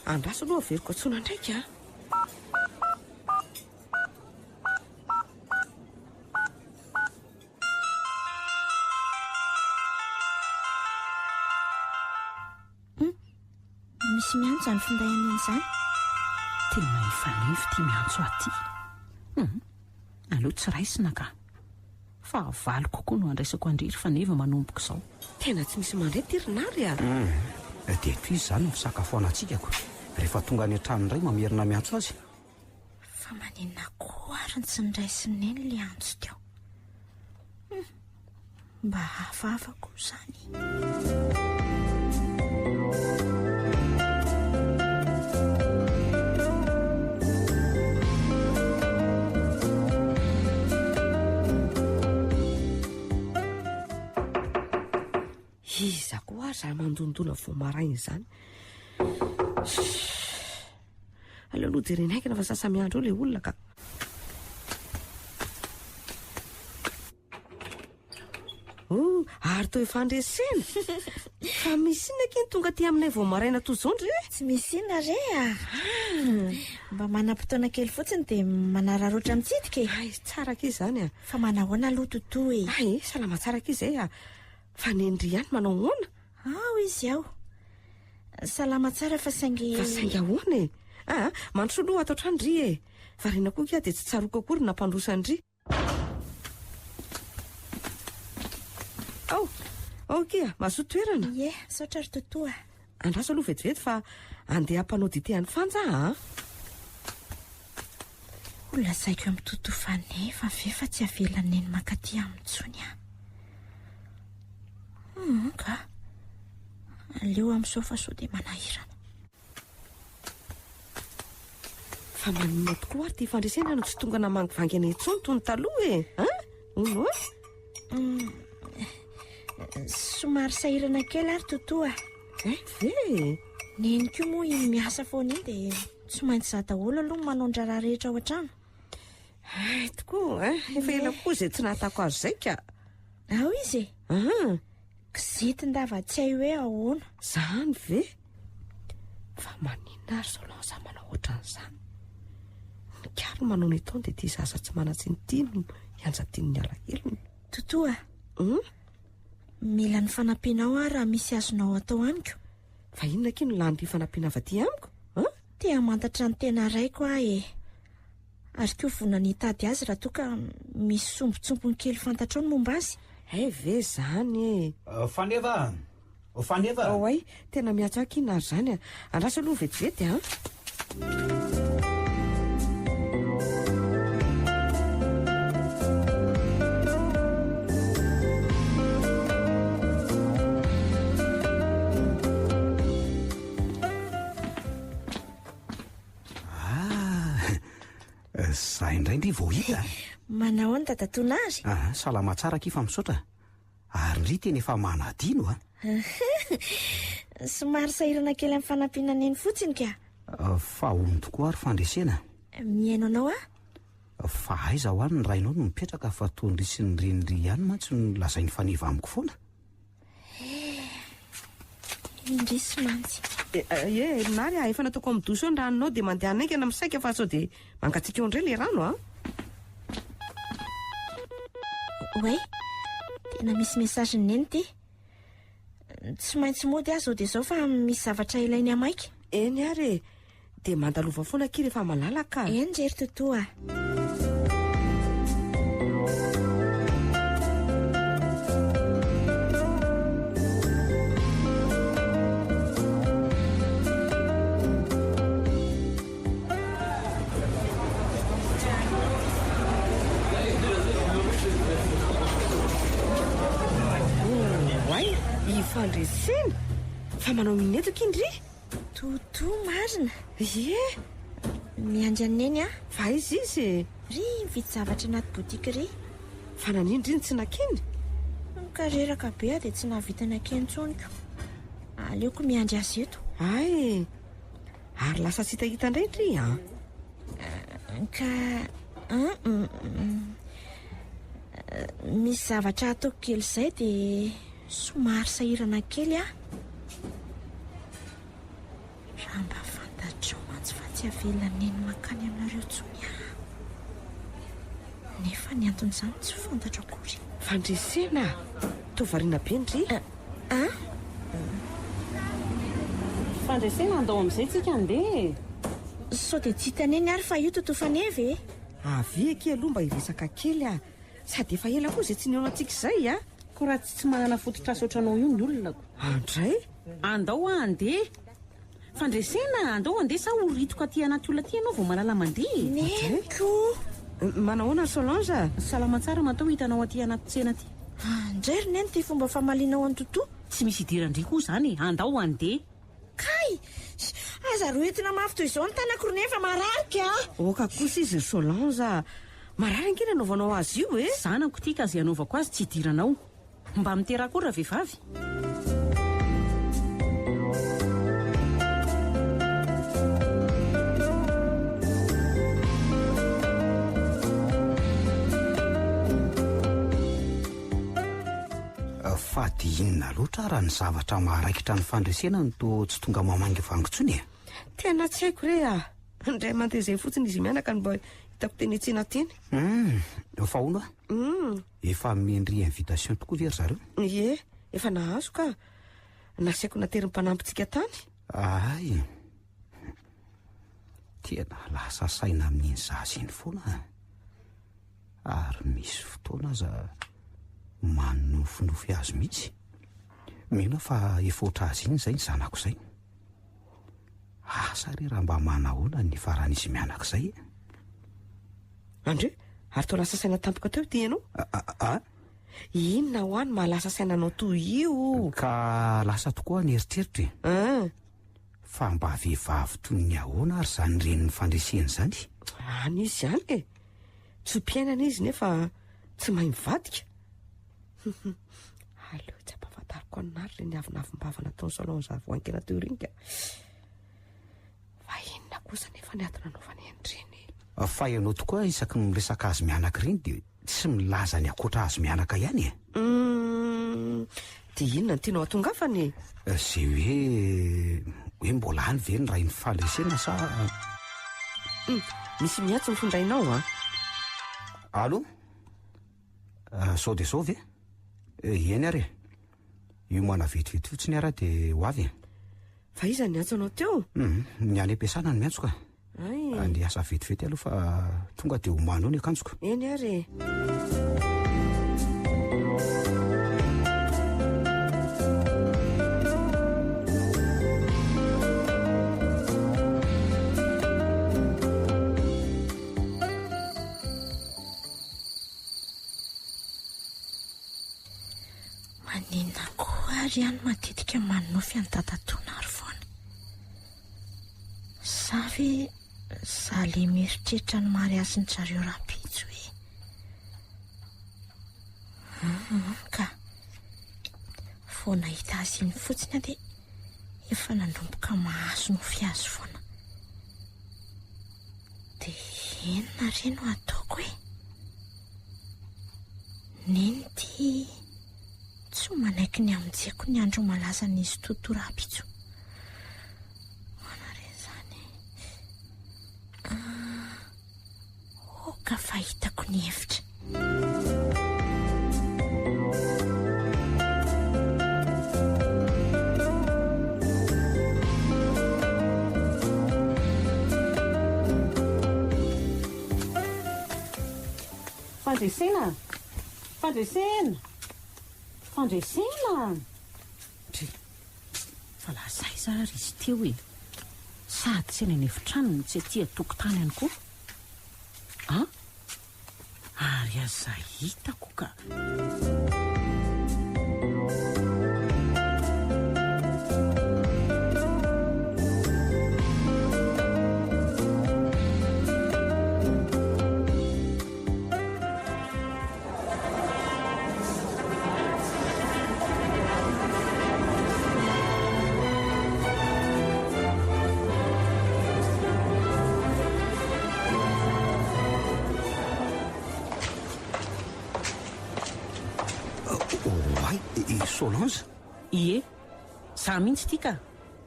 Andraso aloha averiko antsona ndraika a. Misy miantso izany finday any izany. teny mahefanevy tia miantso aty. Aloha tsy raisina ka. Fa avaly kokoa no andraisako andriry fa neva manomboko izao. Tena tsy misy mandray tirinary ary. Dia toy izy izany no fisakafoanatsikako. Rehefa tonga any an-trano indray mamerina miantso azy. Fa maninona koa ary ny tsy niraisin'ny eny le antso teo. Mba hafafako izany. Iza koa ary zany mandondona voamaraina izany. Aleo aloha jerena haikina fa sasamiandro eo ilay olona ka. Ary toa efandresena. Fa misy inona kiny tonga aty aminay voamaraina toy izao ndre? Tsy misy inona re mba manam-potoana kely fotsiny dia manararoatra mitsidika e. Ay, tsara k'izy izany a. Fa manahoana aloha totoa e. Ay, salama tsara k'izy izay a. Fa ny Indray ihany manao ahoana? Izy aho. Salama tsara fa saingy... Fa saingy ahoana e? Mandrosoloha atao trandry e. Variana koa kia dia tsy tsaroako akory na mpandrosandry. Kia, mazoto toerana. Ie, saotra ry totoa. Andraso aloha vetivety fa andeha hampanao dite any fanja Olona saiko amin'ny totoa fa nefa ve fa tsy avelan'ny eny makaty amintsony ka aleo amin'ny sofa so dia manahirana. Fa maninona tokoa ary tia fandresena no tsy tonga namangivangy any intsony toy ny taloha e. Ono Somary sahirana kely ary totoa. Ve? Neniko moa iny miasa foana iny dia tsy maintsy za daholo aloha manondra raha rehetra ao an-trano. Tokoa efa ela koa izay tsy nahatako azy izay ka. Ao izy e. Kizitin-dava tsy hay hoe ahoana. Zany ve? Fa maninona ary izao lanza manao ohatran'izany. Ny kary manao ny taona dia ity zaza tsy manatsy ny tino ianjatian'ny alaheliny. Totoa. Mila ny fanampianao ary raha misy azonao atao amiko. Fa inona kino lany fanampiana avy aty amiko? Tia mantatra ny tena raiko e. Ary koa vonana hitady azy raha toa ka misy sombotsombony kely fantatrao ny momba azy. Ve zany e. Faneva. Ay, tena miatso akina ary zany andraso aloha vetivety Za indray ndry vao hita. Manao ny dadatonazy. Salama tsara kifa misaotra. Ary ndry teny efa manadino Somary sahirana kely amin'ny fanampiana eny fotsiny ka. Fa ono tokoa ary fandresena. Mihaino anao Fa aiza ho any ny rainao no mipetraka fa tondry sy ny rindry ihany mantsy no lazainy faneva amiko foana. Indray sy mantsy. Nary efa nataoko amin'ny doso eo ny ranonao dia mandeha naingana misaika fa sao dia mangatsiaka eo indray le rano Oe, tena misy mesaziny neny ty. Tsy maintsy mody azy dia izao fa misy zavatra ilainy amaika. Eny ary dia mandalova foana kely rehefa malalaka. Eny jery totoa. Fandresena fa manao mineto kindry Toto marina. Miandry aneny fa izy ry mividy zavatra anaty botika ry. Fa nanindry tsy nakeny. Kareraka be dia tsy nahavita nakeny tsoniko. Aleoko miandry azy eto. Ary lasa tsy hitahita indray ndry ka misy zavatra ataoko kely izay dia somary sahirana kely raha mba fantatrao mantsy fa tsy avelan'ny eny makany aminareo tsony nefa ny anton'izany tsy fantatra akory. Fandresena tovariana be ndry fandresena andao amin'izay tsika andeha. sao dia tsy hitaneny ary fa io totofanevy e. avy eke aloha mba hiresaka kely a sady efa ela koa izay tsy niona antsika izay a. ko raha tsy manana fototrasa ohatranao io ny olonako. andray andao andeha fandresena andao andeha sa horitoka aty anaty olona aty ianao vao malala mandeha. neniko manahoana ny Solange? salama tsara matao hitanao aty anaty tsena aty. andray ry neny ty fomba famalianao any totoa. tsy misy hidirandry koa zany andao andeha. kay aza ro entina mafy toy izao ny tanako ro nefa mararika. oka kosa izy Solange marary ankena anaovanao azy io e. zanako tia ka zay anaovako azy tsy hidiranao mba mitera koa raha vehivavy. fady inona loatra raha ny zavatra maharaikitra ny fandresena no to tsy tonga mamangy vangontsony e. tena tsy haiko re a indray mandeha izay fotsiny izy mianaka ny mba hitako teny etsena teny. fa ono efa miendry invitation tokoa very zareo. ie efa nahazo ka nasaiko natery ny mpanampintsika tany. ay tena lasa saina amin'iny zazy iny foana ary misy fotoana aza manofinofy azy mihitsy mino fa efotra azy iny zay ny zanako zay. asa re raha mba manahoana ny faran'izy mianak'izay. andre ary to lasa saina tampoka teo ty ianao. inona ho any mahalasa sainanao toy io ka lasa tokoa ny eritreritra fa mba vehivavy toy ny ahoana ary zany reny ny fandreseny zany. any izy ihany e tsy mpiainana izy nefa tsy mahay mivadika. aleo tsy ampahafantariko anary reny avinavim-bavana taony Solange voankena teo reny ka fa inona kosa nefa ny atona anaovany endreny. fa ianao tokoa isaky miresaka azy mianaka reny dia tsy milaza ny akoatra azy mianaka ihany e. dia inona ny tianao atongafany? zay hoe mbola any ve ny raha iny fandresena sa misy mihatsy mifondrainao a. allo sao de sao ve eny ary io mana vetivety fotsiny ara dia ho avy. fa iza ny antso anao teo? ny any am-piasana ny miantsoka andeha asa vetivety aloha fa tonga dia homanao ny akanjoko. eny ary manina koa ary ihany matetika manofy any tatatona ary foana savy zale mieritreritra ny mariazy ny zareo rapitso hoe ka foana hita azy iny fotsiny a dia efa nandomboka mahazo nofy azy foana dia enona re no ataoko hoe neny ty tsy manaiky ny aminjeko ny andro malaza n'izy toto rapitso manare zany oka fahitako ny hevitra. fandresena fa lazay zary izy teo hoe sady tsy any efitrano tsy aty atokotany any koa ary aza hitako ka. Solange ie za mihitsy tia ka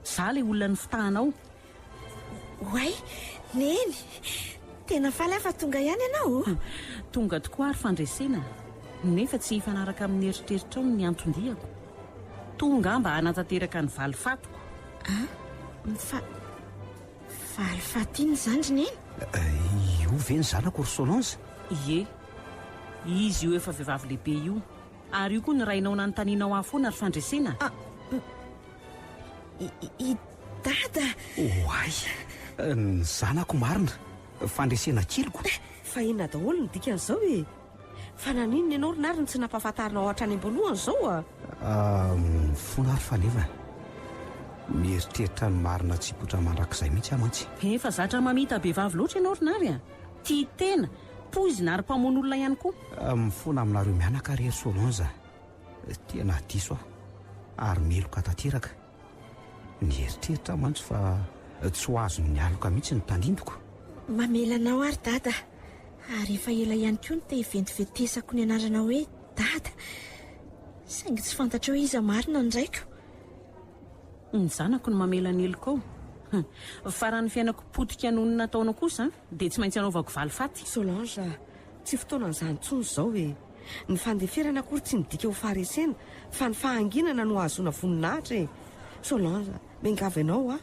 za le olona ny fitahanao. oay neny tena faly afa tonga ihany ianao. tonga tokoa ary fandresena nefa tsy hifanaraka amin'ny eritreritra ao ny antondiako tonga mba hanatanteraka ny valifatoko. Valifaty ny zandriny eny? Io ve ny zanako ry Solange? Ie, izy io efa vehivavy lehibe io, ary io koa ny rainao nanontanianao afoana ary fandresena. I dada. Oay, ny zanako marina, fandresena keliko. Fa inona daholo ny dikan'izao e? Fa naninona ianao ry nariny tsy nampahafantarina ao hatrany am-boalohany izao Fona ary faneva. Mieritreritra ny marina tsy potra mandrakizay mihitsy aho mantsy. Efa zatra mamita behivavy loatra ianao ry nary a. Tia tena, poizina ary mpamono olona ihany koa. Mifoana aminareo mianaka ry Solange. Tena diso ary meloka tanteraka. Mieritreritra mantsy fa tsy ho azo ny aloka mihitsy ny tandindoko. Mamelanao ary dada. Ary efa ela ihany koa ny te-hiventiventesako ny anarana hoe dada. Saingy tsy fantatra hoe iza marina ndraiko. Ny zanako ny mamela ny eloko ao. Fa raha ny fiainako potika noho ny nataonao kosa dia tsy maintsy anaovako Valifaty. Solange, tsy fotoana n'izany intsony izao e. Ny fandeferana akory tsy midika ho faharesena, fa ny fahanginana no ahazoana voninahitra e. Solange, mengavy ianao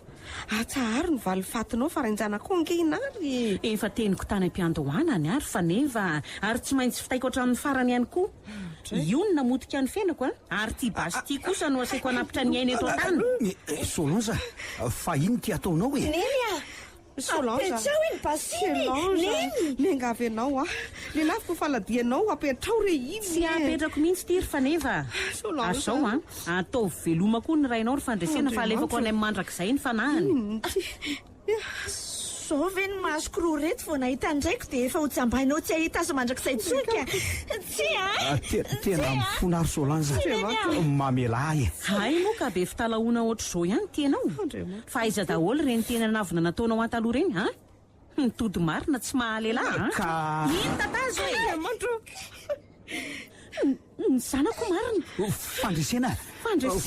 atsaharo ny Valifatinao fa rainjanako angehinary. Efa teniko tany am-piandohanany ary fa neva ary tsy maintsy fitaiko hatramin'ny farany ihany koa. Io ny namotika ny fiainako ary tia basy tia kosa no asaiko hanapitra ny aina eto an-tany. Solange, fa ino ty ataonao e? Neny Solange, apetrao iny basiny. Neny. Mengavy ianao le lafiko faladianao apetrao re iny. Tsy apetrako mihitsy ty ry fa neva. Solange, Azao atao veloma koa ny rainao ry fandresena fa alefako any amin'ny mandrakizay ny fanahany. Zao ve ny masoko roa reto vao nahita andraiko dia efa ho tsambainao tsy ahita azo mandrakizay tsoika. Tsy Tena mifona ry Solange. Mamela ahy. Hay moa ka be fitalahoana ohatr'izao ihany tianao. Fa aiza daholo reny tena navina nataonao an-taloha reny Nitody marina tsy mahalela Ka ino tatazo ny zanako marina.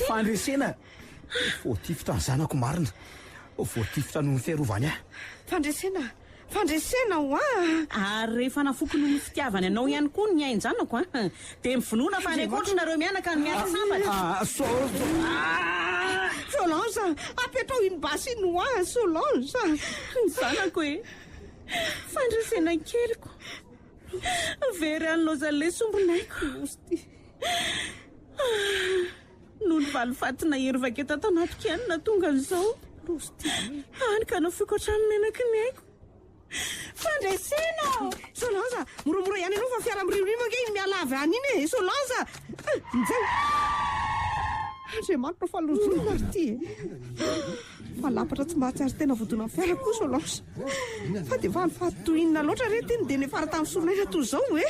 Fandresena. Voatifitra ny zanako marina. Voatifitra noho ny fiarovany ahy. Fandresena Ary rehefa nafoko noho ny fitiavany anao ihany koa ny ain-janako dia mivonoana fa rehekoatra nareo mianaka ny miaraka sambatra. Solange, apetrao iny basy iny Solange. Ny zanako fandresena keliko very anylozan'ilay sombonaiko noho ny Valifaty nahery tato anaty kianina tonga an'izao. Hany ka nafiko hatrany menaky ny aiko. Fandresena Solange, moramora ihany ianao fa fiara mirivoriva ange iny miala avy any iny e. Solange, nizay Andriamanitra fa lozona ary ty fa lapatra tsy mahatsiary tena vodona fiara koa Solange. Fa dia Valifaty toy inona loatra rety iny dia nefara tamin'ny soron'aina toy izao e.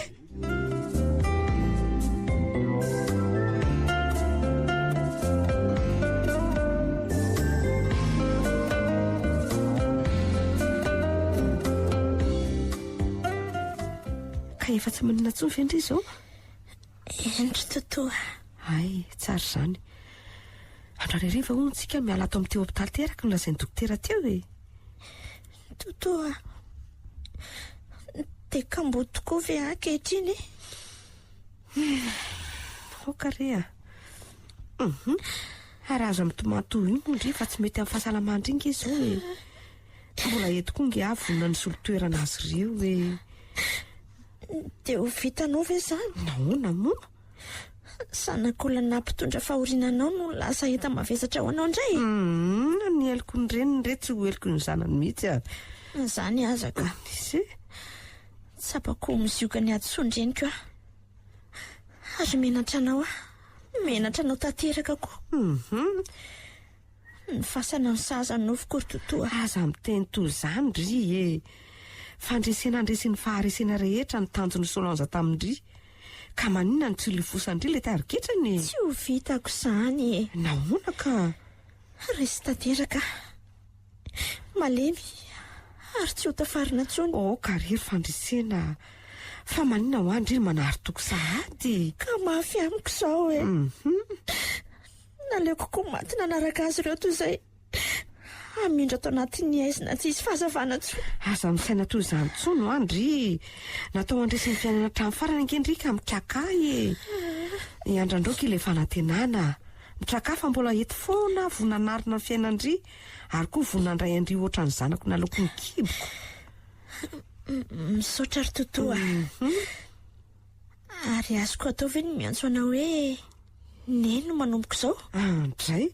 Ka efa tsy manina tsony ve indray izao? Endry totoa. Ay, tsara izany. Andrareriva hono tsika miala ato amin'ity hopitaly teraka no lazain'ny dokotera teo e. Totoa, dia kambo tokoa ve ankehitriny? Okare ary azo amin'ny tomantoa iny indri fa tsy mety amin'ny fahasalamandry iny izao e. Mbola eto koa nge avonina ny solotoerana azy ireo e. Dia ho vitanao ve izany? Nahoana moa? Sanak'olona nampitondra fahorinanao no lasa hita mavesatra ho anao indray. Ny eloko ny reniny re tsy ho eloko ny zanany mihitsy Izany azaka. Isy Tsapako mizioka ny adisondreniko ary menatra anao menatra anao tanteraka koa. Ny fasana ny saza ny nofoko ry totoa. Aza miteny toy izany ry e. Fandresena andresin'ny faharesena rehetra ny tanjon'ny Solange tamindry. Ka maninona ny tsy lifosandry ilay tarigetrany? Tsy ho vitako izany e. Nahoana ka? Resy tanteraka malemy ary tsy ho tafarina intsony. Karery fandresena. Fa maninona ho andry manary toko sahady? Ka mafy amiko izao e. Naleoko koa maty nanaraka azy ireo toy izay amindra tao anatin'ny aizina tsisy fahazavana intsony. Aza misaina toy izany intsony ho andry. Natao andresin'ny fiainana hatramin'ny farany angendry ka mikakay e. Andrandraoka ilay fanantenana mitrakafa mbola ety foana vonanarina ny fiainandry ary koa vonandray andry oatra ny zanako naloko ny kiboko. Misaotra ry totoa. Ary azoko atao ve ny miantso anao hoe neny no manomboko izao? Indray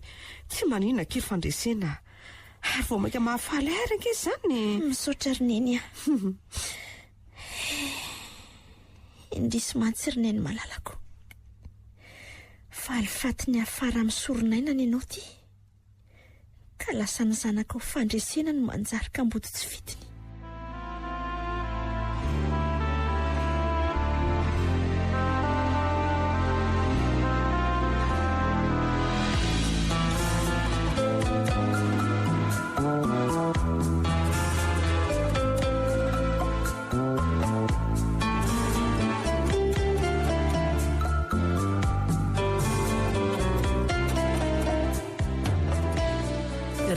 tsy manina kiry fandresena ary vao maika mahafaly ary ankizy zany. Misaotra ry neny a. Indrisy mantsy ry neny malalako. Valifaty ny afara amin'ny soron'aina ny ianao ty. Ka lasa ny zanako fandresena no manjarika ambody tsy fitiny.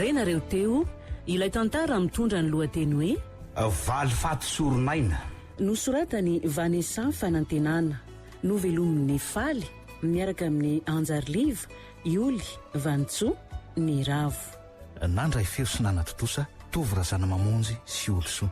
Renareo teo ilay tantara mitondra ny lohateny hoe Valifaty soron'aina. nosoratany Vanessa fanantenana, novelomin'ny faly miaraka amin'ny anjariliva Ioly Vantso ny ravo. Nandray feo sy nana totosa tovy razana mamonjy sy olosoa.